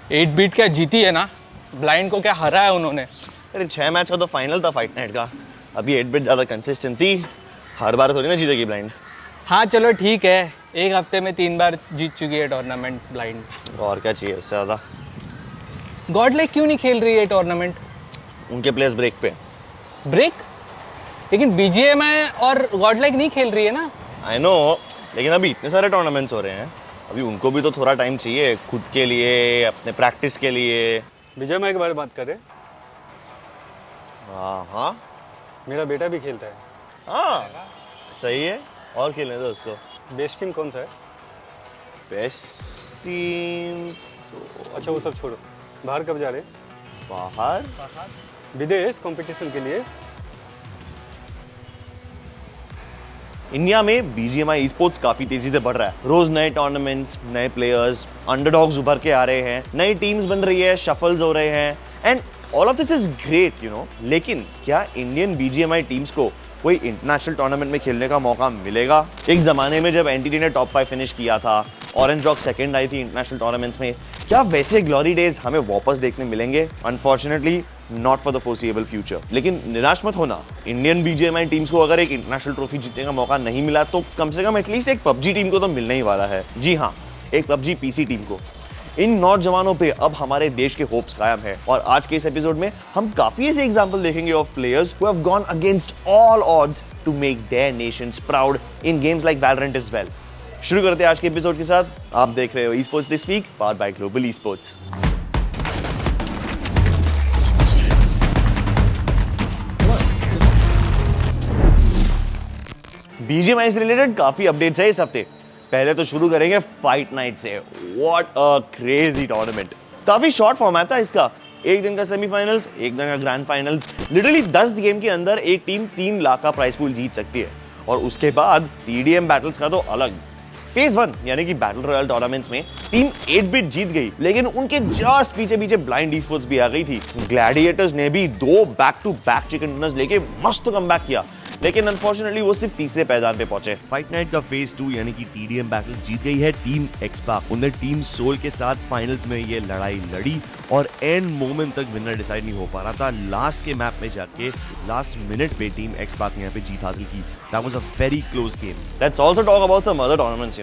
8 beat क्या जीती है ना, ब्लाइंड को क्या हरा है उन्होंने। अरे 6 मैच का तो फाइनल था फाइट नाइट का। अभी 8 बिट ज़्यादा कंसिस्टेंट थी, हर बार थोड़ी ना जीतेगी ब्लाइंड। हाँ चलो ठीक है, एक हफ्ते में 3 बार जीत चुकी है टूर्नामेंट ब्लाइंड। और क्या चाहिए उससे ज़्यादा। गॉड लाइक क्यों नहीं खेल रही है टूर्नामेंट? उनके प्लेयर्स ब्रेक पे। ब्रेक? लेकिन बीजीएमआई और गॉड लाइक नहीं खेल रही है ना। आई नो, लेकिन अभी इतने सारे टूर्नामेंट्स हो रहे हैं, अभी उनको भी तो थोड़ा टाइम चाहिए खुद के लिए, अपने प्रैक्टिस के लिए। विजय माई के बारे में बात करें। हाँ मेरा बेटा भी खेलता है। हाँ सही है, और खेलने दो उसको। बेस्ट टीम कौन सा है? बेस्ट टीम अच्छा वो सब छोड़ो, बाहर कब जा रहे? बाहर विदेश कंपटीशन के लिए। इंडिया में बीजीएमआई स्पोर्ट्स काफी तेजी से बढ़ रहा है। रोज नए टूर्नामेंट्स, नए प्लेयर्स, अंडरडॉग्स उभर के आ रहे हैं, नई टीम्स बन रही है, शफल्स हो रहे हैं, and all of this is great, लेकिन क्या इंडियन बीजीएमआई टीम्स को कोई इंटरनेशनल टूर्नामेंट में खेलने का मौका मिलेगा? एक जमाने में जब एनटीटी ने टॉप 5 फिनिश किया था, ऑरेंज रॉक सेकंड आई थी इंटरनेशनल टूर्नामेंट्स में, क्या वैसे ग्लोरी डेज हमें वापस देखने मिलेंगे? Unfortunately not for the foreseeable future. लेकिन निराश मत होना, इंडियन बीजीएमआई टीम्स को अगर एक इंटरनेशनल ट्रॉफी जीतने का मौका नहीं मिला तो कम से कम एटलीस्ट एक पबजी टीम को तो मिलने ही वाला है। जी हाँ, एक पबजी पीसी टीम को। इन नौजवानों पे अब हमारे देश के होप्स कायम है, और आज के इस एपिसोड में हम काफी ऐसे एग्जांपल देखेंगे of players who have gone against all odds to make their nations proud in games like Valorant as well. शुरू करते हैं आज के एपिसोड के साथ। आप देख रहे हो esports this week, powered by global esports. BGMI से रिलेटेड काफी अपडेट्स है इस हफ्ते। पहले तो शुरू करेंगे फाइट नाइट से। What a crazy tournament. काफी शॉर्ट फॉर्मेट था इसका, एक दिन का सेमीफाइनल्स, एक दिन का ग्रैंड फाइनल्स। लिटरली 10 गेम के अंदर एक टीम 3 लाख का प्राइस पूल जीत सकती है, और उसके बाद टीडीएम बैटल्स का तो अलग। फेज 1 यानी कि बैटल रॉयल टूर्नामेंट्स में टीम 8 बिट जीत गई, लेकिन उनके जस्ट पीछे पीछे ब्लाइंड ई-स्पोर्ट्स भी आ गई थी। ग्लैडिएटर्स ने भी 2 back to back chicken dinners लेके मस्त कमबैक किया, लेकिन अनफॉर्चुनेटली वो सिर्फ तीसरे पायदान पे पहुंचे। फाइट नाइट का फेज 2 यानी कि टीडीएम बैटल जीत गई है टीम एक्सपाक। उन्होंने टीम सोल के साथ फाइनल्स में ये लड़ाई लड़ी, और एंड मोमेंट तक विनर डिसाइड नहीं हो पा रहा था। लास्ट के मैप में जाके लास्ट मिनट पे टीम एक्सपाक ने यहाँ पे जीत हासिल की। That was a very close game. Let's also talk about some other tournaments,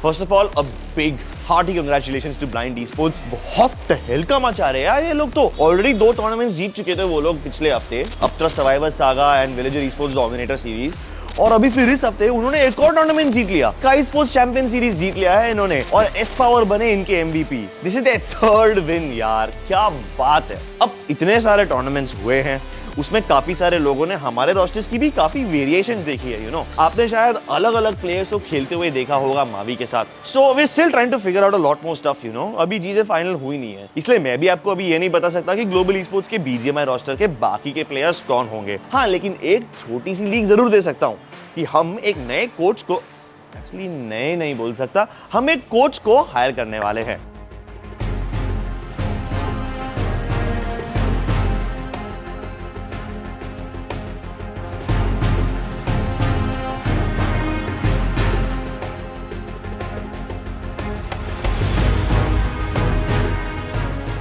First of all, a big hearty congratulations to Blind Esports। बहुत तहलका मचा रहे हैं यार ये लोग तो। ऑलरेडी 2 टूर्नामेंट्स जीत चुके थे वो लोग पिछले हफ्ते, अप्ट्रा survivor saga and villager esports dominator series, और अभी फिर इस हफ्ते उन्होंने एक और टूर्नामेंट जीत लिया। स्काई स्पोर्ट्स चैंपियन सीरीज जीत लिया है इन्होंने, और एस पावर बने इनके MVP. This is their 3rd win यार, क्या बात है। अब इतने सारे टूर्नामेंट्स हुए हैं, उसमें काफी सारे लोगों ने हमारे रोस्टर्स की भी काफी वेरिएशंस देखी है। आपने शायद अलग अलग प्लेयर्स को खेलते हुए देखा होगा मावी के साथ। So we still trying to figure out a lot more stuff. अभी चीजें फाइनल हुई नहीं है, इसलिए मैं भी आपको अभी ये नहीं बता सकता कि ग्लोबल ई-स्पोर्ट्स के बीजीएमआई रोस्टर के बाकी के प्लेयर्स कौन होंगे। हाँ, लेकिन एक छोटी सी लीक जरूर दे सकता हूँ कि हम एक नए कोच को, एक्चुअली नए नहीं बोल सकता, हम एक कोच को हायर करने वाले हैं।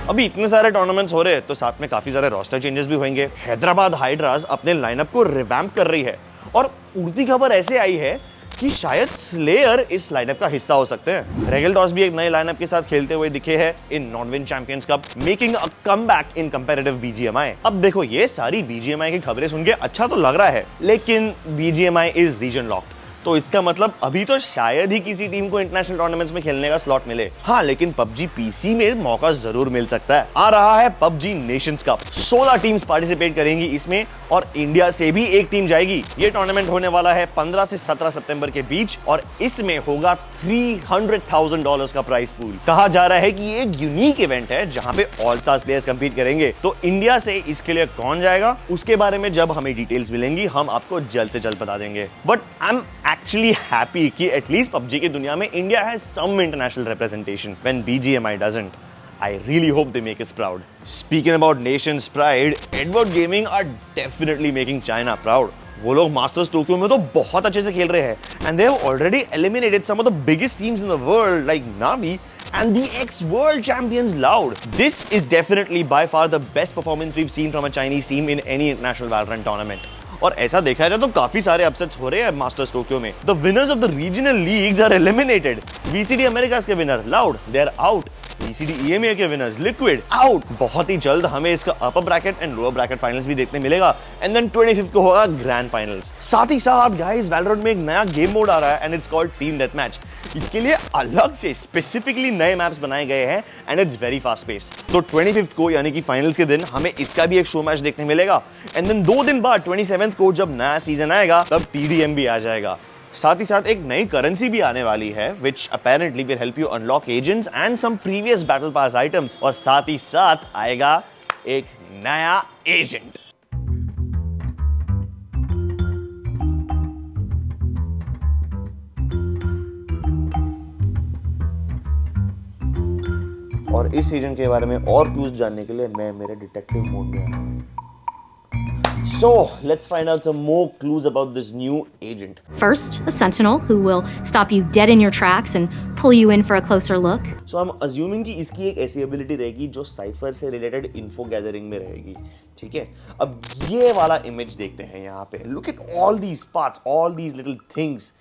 अभी इतने सारे टूर्नामेंट्स हो रहे हैं तो साथ में काफी सारे रोस्टर चेंजेस भी होंगे। हैदराबाद हाइड्रास अपने लाइनअप को रिवैम्प कर रही है, और उड़ती खबर ऐसे आई है कि शायद स्लेयर इस लाइनअप का हिस्सा हो सकते हैं। रेगलटॉस भी एक नए लाइनअप के साथ खेलते हुए दिखे हैं in non-win champions cup, making a comeback in comparative BGMI. अब देखो, ये सारी बीजीएमआई की खबरें सुन के अच्छा तो लग रहा है, लेकिन बीजीएमआई इज रीजन लॉक्ड, तो इसका मतलब अभी तो शायद ही किसी टीम को इंटरनेशनल टूर्नामेंट्स में खेलने का स्लॉट मिले। हाँ, लेकिन पबजी पीसी में मौका जरूर मिल सकता है। आ रहा है PUBG Nations cup. 16 teams participate करेंगी इसमें, और इंडिया से भी एक टीम जाएगी। ये टूर्नामेंट होने वाला है 15 से 17 सितंबर के बीच, और इसमें होगा $300,000 का प्राइस पूल। कहा जा रहा है कि ये एक यूनिक इवेंट है जहां पे ऑल स्टार्स प्लेयर्स कंपीट करेंगे। तो इंडिया से इसके लिए कौन जाएगा, उसके बारे में जब हमें डिटेल्स मिलेंगी हम आपको जल्द से जल्द बता देंगे। But I am actually happy कि एटलीस्ट पबजी की दुनिया में India has some international representation when BGMI doesn't. I really hope they make us proud. Speaking about nation's pride, Edward Gaming are definitely making China proud. वो लोग masters Tokyo में तो बहुत अच्छे से खेल रहे हैं, and they have already eliminated some of the biggest teams in the world like Navi and the ex-world champions Loud. This is definitely by far the best performance we've seen from a Chinese team in any international Valorant tournament. और ऐसा देखा जाए तो काफी सारे upsets हो रहे हैं मास्टर्स टोक्यो में. The winners of the regional leagues are eliminated. VCD Americas के winner Loud, they are out. VCD EMEA के विनर्स लिक्विड आउट. बहुत ही जल्द हमें इसका upper bracket and lower bracket finals भी देखने मिलेगा एंड देन 25th को होगा ग्रैंड फाइनल्स. साथ ही साथ गाइस वैलोरेंट में एक नया गेम मोड आ रहा है and it's called team death match. इसके लिए अलग से स्पेसिफिकली नए मैप्स बनाए गए हैं and it's very fast paced. तो 25th को यानी कि फाइनल्स के दिन हमें इसका भी एक शो मैच देखने मिलेगा एंड देन 2 दिन बाद 27th को जब नया सीजन आएगा तब TDM भी आ जाएगा. साथ ही साथ एक नई करेंसी भी आने वाली है which apparently will help you unlock agents and some previous battle pass items. और साथ ही साथ आएगा एक नया एजेंट. और इस एजेंट के बारे में और क्लूज जानने के लिए मैं मेरे डिटेक्टिव मोड में आया हूं. So, let's find out some more clues about this new agent. First, a sentinel who will stop you dead in your tracks and pull you in for a closer look. So, I'm assuming कि इसकी एक ऐसी ability रहेगी जो cipher से related info gathering में रहेगी. ठीक है. अब ये वाला image देखते हैं यहाँ पे. Look at all these parts, all these little things.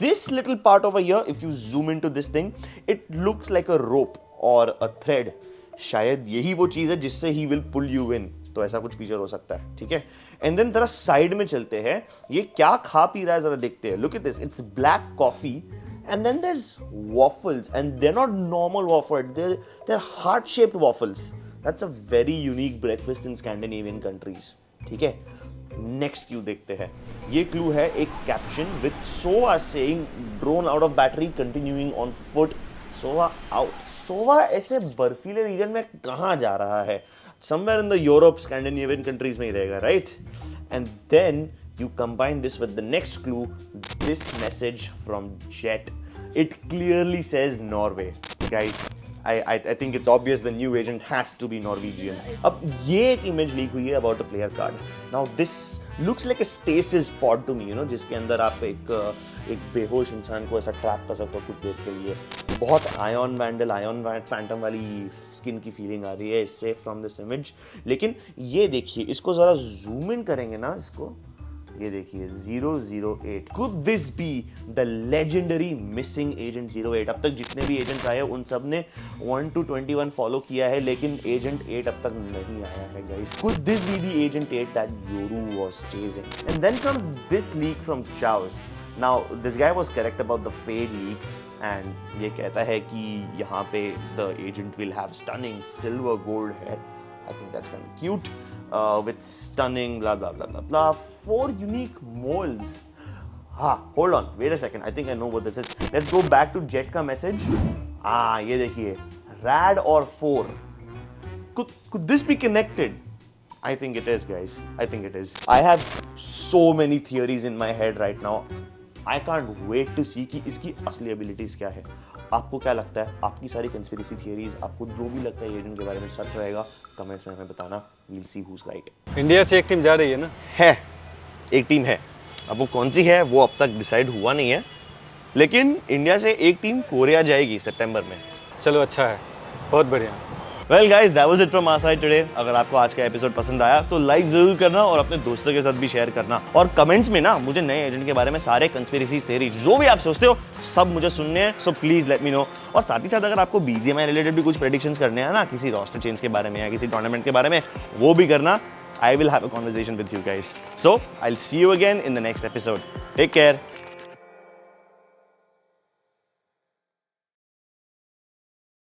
This little part over here, if you zoom into this thing, it looks like a rope or a thread. शायद यही वो चीज है जिससे he will pull you in. तो ऐसा कुछ feature हो सकता है. ठीक है. एंड देन जरा साइड में चलते हैं. ये क्या खा पी रहा है जरा देखते हैं. Look at this. It's black coffee and then there is waffles and they're not normal waffles. They're heart shaped waffles. That's a very unique breakfast in Scandinavian countries. ठीक है. नेक्स्ट क्लू देखते हैं. ये क्लू है एक caption with Sova saying drone out of battery continuing on foot. Sova out. Sova ऐसे बर्फीले reason में कहां जा रहा है? Somewhere in the Europe, Scandinavian countries में ही रहेगा, right? And then you combine this with the next clue, this message from Jet. It clearly says Norway. Guys, I think it's obvious the new agent has to be Norwegian. अब ये एक image leak हुई है about a player card. Now this looks like a stasis pod to me, you know, जिसके अंदर आप एक बेहोश इंसान को ऐसा ट्रैप कर सकते हो कुछ देर के लिए. बहुत आयन वैंडल आयन फैंटम वाली स्किन की फीलिंग आ रही है इससे फ्रॉम दिस इमेज. लेकिन ये देखिए, इसको जरा जूम इन करेंगे ना इसको. ये देखिए 008. Could this be the legendary missing agent 08? अब तक जितने भी एजेंट्स आए उन सब ने 1 to 21 फॉलो किया है लेकिन एजेंट 8 अब तक नहीं आया है guys. Could this be the agent 8 that Yoru was chasing? And then comes this leak from Chaos. Now this guy was correct about the fade leak and ये कहता है कि यहाँ पे the agent will have stunning silver gold hair. I think that's kind of cute. With stunning blah blah blah blah blah. 4 unique molds. Hold on, wait a second. I think I know what this is. Let's go back to Jet का message. ये देखिए, rad or 4. Could this be connected? I think it is, guys. I think it is. I have so many theories in my head right now. I can't wait to see कि इसकी असली abilities क्या है. आपको क्या लगता है? आपकी सारी कंस्पिरेसी थियरीज, आपको जो भी लगता है एजेंट के बारे में सच रहेगा, कमेंट्स में हमें बताना. We'll see who's right. India से एक टीम जा रही है ना? है, एक टीम है. अब वो कौन सी है वो अब तक डिसाइड हुआ नहीं है, लेकिन इंडिया से एक टीम कोरिया जाएगी सितंबर में. चलो अच्छा है, बहुत बढ़िया. Well guys, that was it from our side today. अगर आपको आज का एपिसोड पसंद आया तो लाइक जरूर करना और अपने दोस्तों के साथ भी शेयर करना. और कमेंट्स में ना मुझे नए एजेंट के बारे में सारे कंस्पिरेसी थ्योरीज जो भी आप सोचते हो सब मुझे सुनने हैं. So please let me know. और साथ ही साथ अगर आपको BGMI रिलेटेड भी कुछ प्रेडिक्शंस करने हैं ना, किसी रोस्टर चेंज के बारे में या किसी टूर्नामेंट के बारे में, वो भी करना. I will have a conversation with you guys. So I'll see you again in the next episode. Take care.